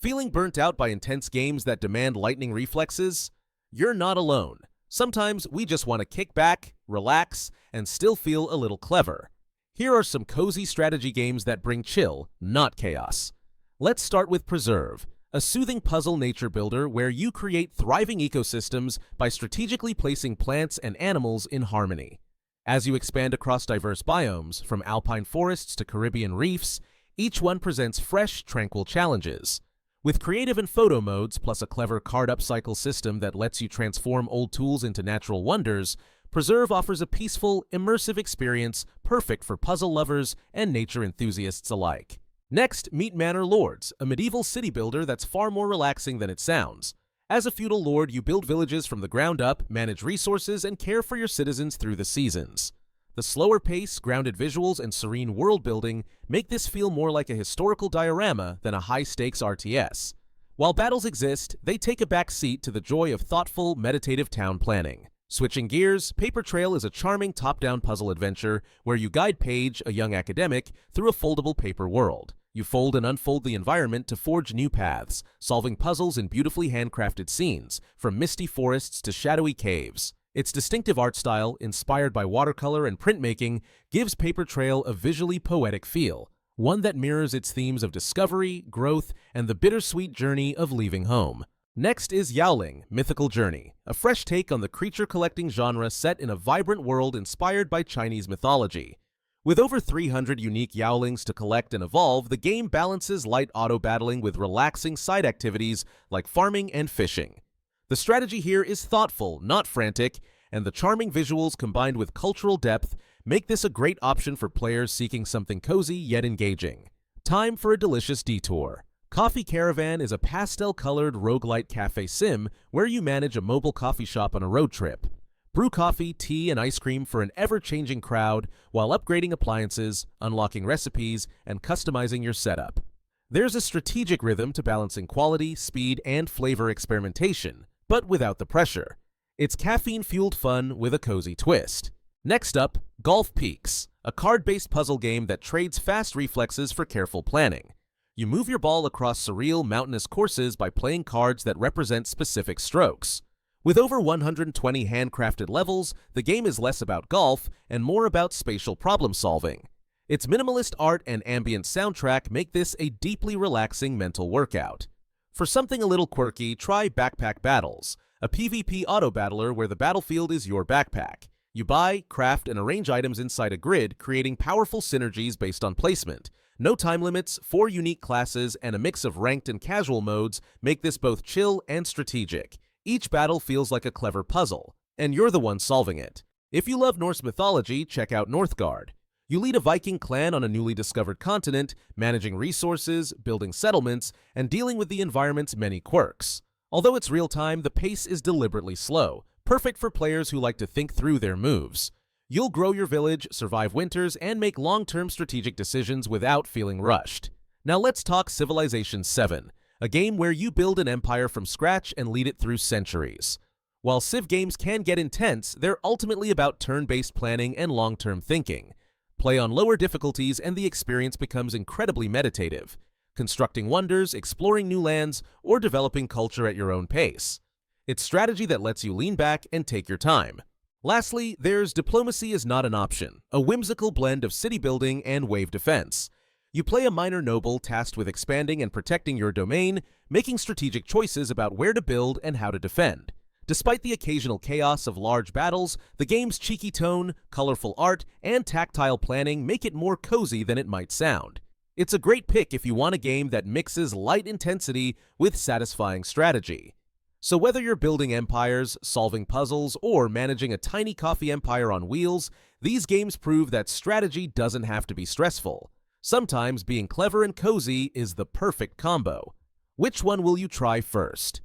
Feeling burnt out by intense games that demand lightning reflexes? You're not alone. Sometimes we just want to kick back, relax, and still feel a little clever. Here are some cozy strategy games that bring chill, not chaos. Let's start with Preserve, a soothing puzzle nature builder where you create thriving ecosystems by strategically placing plants and animals in harmony. As you expand across diverse biomes, from alpine forests to Caribbean reefs, each one presents fresh, tranquil challenges. With creative and photo modes, plus a clever card upcycle system that lets you transform old tools into natural wonders, Preserve offers a peaceful, immersive experience perfect for puzzle lovers and nature enthusiasts alike. Next, meet Manor Lords, a medieval city builder that's far more relaxing than it sounds. As a feudal lord, you build villages from the ground up, manage resources, and care for your citizens through the seasons. The slower pace, grounded visuals, and serene world building make this feel more like a historical diorama than a high-stakes RTS. While battles exist, they take a back seat to the joy of thoughtful, meditative town planning. Switching gears, Paper Trail is a charming top-down puzzle adventure where you guide Paige, a young academic, through a foldable paper world. You fold and unfold the environment to forge new paths, solving puzzles in beautifully handcrafted scenes, from misty forests to shadowy caves. Its distinctive art style, inspired by watercolor and printmaking, gives Paper Trail a visually poetic feel, one that mirrors its themes of discovery, growth, and the bittersweet journey of leaving home. Next is Yaoling, Mythical Journey, a fresh take on the creature-collecting genre set in a vibrant world inspired by Chinese mythology. With over 300 unique Yaolings to collect and evolve, the game balances light auto-battling with relaxing side activities like farming and fishing. The strategy here is thoughtful, not frantic, and the charming visuals combined with cultural depth make this a great option for players seeking something cozy yet engaging. Time for a delicious detour. Coffee Caravan is a pastel-colored roguelite cafe sim where you manage a mobile coffee shop on a road trip. Brew coffee, tea, and ice cream for an ever-changing crowd while upgrading appliances, unlocking recipes, and customizing your setup. There's a strategic rhythm to balancing quality, speed, and flavor experimentation, but without the pressure. It's caffeine-fueled fun with a cozy twist. Next up, Golf Peaks, a card-based puzzle game that trades fast reflexes for careful planning. You move your ball across surreal mountainous courses by playing cards that represent specific strokes. With over 120 handcrafted levels, the game is less about golf and more about spatial problem-solving. Its minimalist art and ambient soundtrack make this a deeply relaxing mental workout. For something a little quirky, try Backpack Battles, a PvP auto-battler where the battlefield is your backpack. You buy, craft, and arrange items inside a grid, creating powerful synergies based on placement. No time limits, 4 unique classes, and a mix of ranked and casual modes make this both chill and strategic. Each battle feels like a clever puzzle, and you're the one solving it. If you love Norse mythology, check out Northgard. You lead a Viking clan on a newly discovered continent, managing resources, building settlements, and dealing with the environment's many quirks. Although it's real-time, the pace is deliberately slow, perfect for players who like to think through their moves. You'll grow your village, survive winters, and make long-term strategic decisions without feeling rushed. Now let's talk Civilization VII, a game where you build an empire from scratch and lead it through centuries. While Civ games can get intense, they're ultimately about turn-based planning and long-term thinking. Play on lower difficulties and the experience becomes incredibly meditative, constructing wonders, exploring new lands, or developing culture at your own pace. It's strategy that lets you lean back and take your time. Lastly, there's Diplomacy is Not an Option, a whimsical blend of city building and wave defense. You play a minor noble tasked with expanding and protecting your domain, making strategic choices about where to build and how to defend. Despite the occasional chaos of large battles, the game's cheeky tone, colorful art, and tactile planning make it more cozy than it might sound. It's a great pick if you want a game that mixes light intensity with satisfying strategy. So whether you're building empires, solving puzzles, or managing a tiny coffee empire on wheels, these games prove that strategy doesn't have to be stressful. Sometimes being clever and cozy is the perfect combo. Which one will you try first?